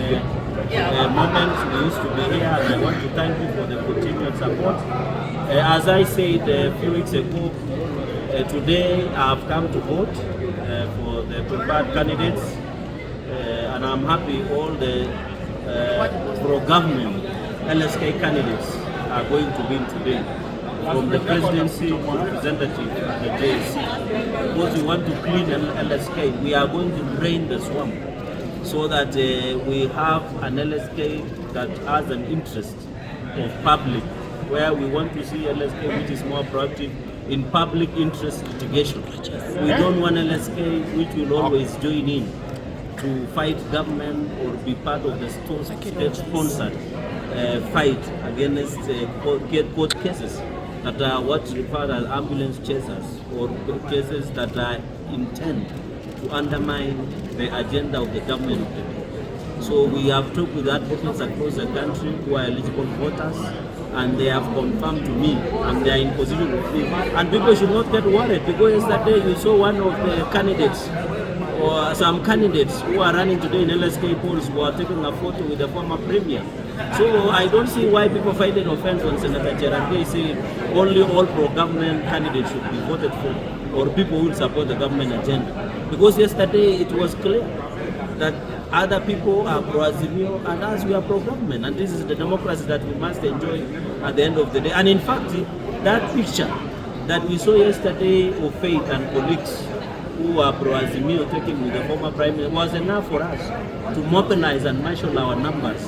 moments we used to be here, and I want to thank you for the continued support. As I said a few weeks ago, today I have come to vote for the preferred candidates, and I'm happy all the pro-government LSK candidates are going to win today, from the presidency to representative at the JSC, because we want to clean LSK. We are going to drain the swamp so that we have an LSK that has an interest of public, where we want to see LSK which is more proactive in public interest litigation. We don't want LSK which will always join in to fight government or be part of the state-sponsored fight against court cases that are what's referred as ambulance chasers, or cases that are intent to undermine the agenda of the government of the day. So we have talked with advocates across the country who are eligible voters, and they have confirmed to me, and they are in position to speak. And people should not get worried, because yesterday you saw one of the candidates, or some candidates who are running today in LSK polls, who are taking a photo with the former premier. So I don't see why people find an offense when Senator Cherargei saying only all pro-government candidates should be voted for, or people who will support the government agenda. Because yesterday it was clear that other people are pro-Azimio and us, we are pro-government, and this is the democracy that we must enjoy at the end of the day. And in fact, that picture that we saw yesterday of Faith and colleagues who are pro-Azimio taking with the former prime minister was enough for us to mobilize and marshal our numbers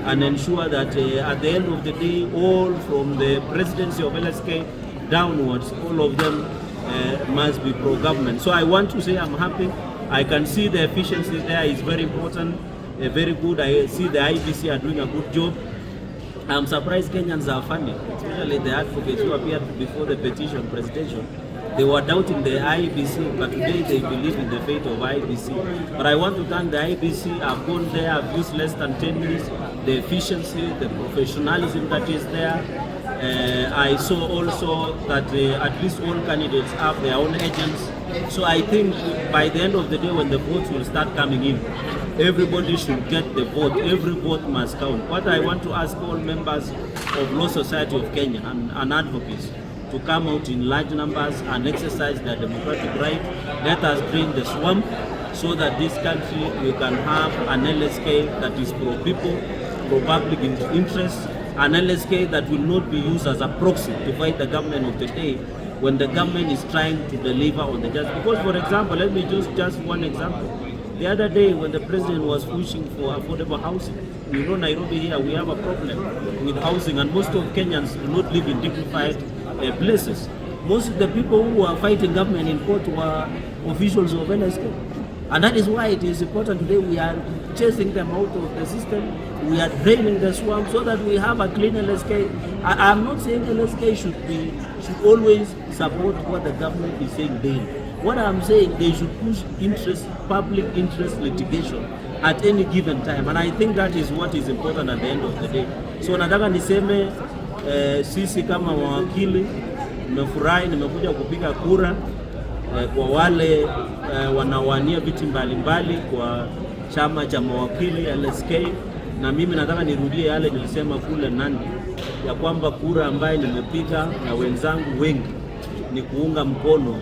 and ensure that at the end of the day, all from the presidency of LSK downwards, all of them must be pro-government. So I want to say I'm happy. I can see the efficiency there is very important, very good. I see the IBC are doing a good job. I'm surprised Kenyans are funny, especially the advocates who appeared before the petition presentation. They were doubting the IBC, but today they believe in the fate of IBC. But I want to thank the IBC. I've gone there, I've used less than 10 minutes. The efficiency, the professionalism that is there. I saw also that at least all candidates have their own agents. So I think by the end of the day, when the votes will start coming in, everybody should get the vote. Every vote must count. What I want to ask all members of Law Society of Kenya and advocates to come out in large numbers and exercise their democratic right. Let us drain the swamp so that this country, we can have an LSK that is pro-people, pro-public interest, an LSK that will not be used as a proxy to fight the government of the day when the government is trying to deliver on the justice. Because, for example, let me just one example. The other day when the president was pushing for affordable housing, you know, Nairobi here, we have a problem with housing, and most of Kenyans do not live in dignified places. Most of the people who are fighting government in court were officials of LSK. And that is why it is important today we are chasing them out of the system. We are draining the swamp so that we have a clean LSK. I am not saying LSK should always support what the government is saying daily. What I'm saying, they should push public interest litigation at any given time. And I think that is what is important at the end of the day. So nataka niseme sisi kama mawakili nimefurahi, nimekuja kupiga kura kwa wale wanawania viti mbalimbali kwa chama cha mawakili LSK, na mimi nataka nirudie yale nilisema kule Nandi, ya kwamba kura ambaye nimepiga na wenzangu wengi ni kuunga mkono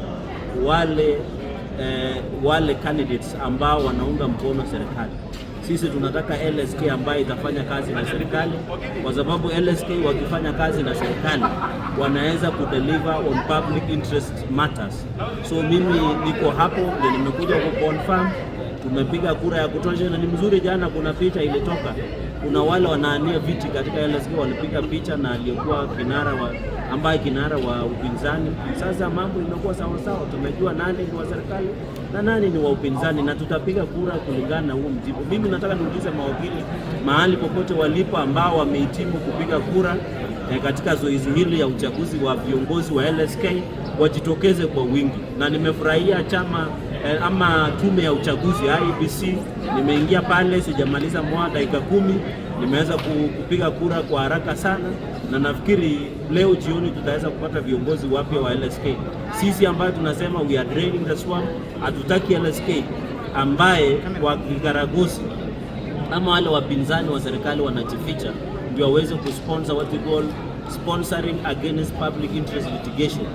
wale candidates ambao wanaunga mkono serikali. Sisi tunataka LSK ambayo itafanya kazi na serikali, kwa sababu LSK wakifanya kazi na serikali wanaweza kudeliver on public interest matters. So mimi niko hapo, ndio nimekuja kuconfirm tumepiga kura ya kutosha, na ni mzuri. Jana kuna picha ilitoka, kuna wale wanaania viti katika LSK walipiga picha na aliyekuwa kinara wa upinzani. Sasa mambo imekuwa sawa sawa, tumejua nani ni wa serikali na nani ni wa upinzani, na tutapiga kura kulingana na huo mjibu. Mimi nataka niulize mawakili mahali popote walipo ambao wamehitimu kupiga kura katika zoezi hili ya uchaguzi wa viongozi wa LSK wajitokeze kwa wingi, na nimefurahia chama ama tume ya uchaguzi IBC. Nimeingia pale, sijamaliza dakika 10, nimeweza kupiga kura kwa haraka sana, na nafikiri leo jioni tutaweza kupata viongozi wapya wa LSK. Sisi ambayo tunasema we are draining the swamp, hatutaki LSK ambaye kwa kikaragosi ama wale wapinzani wa serikali wanajificha ndio waweze kusponsor what we call sponsoring against public interest litigation.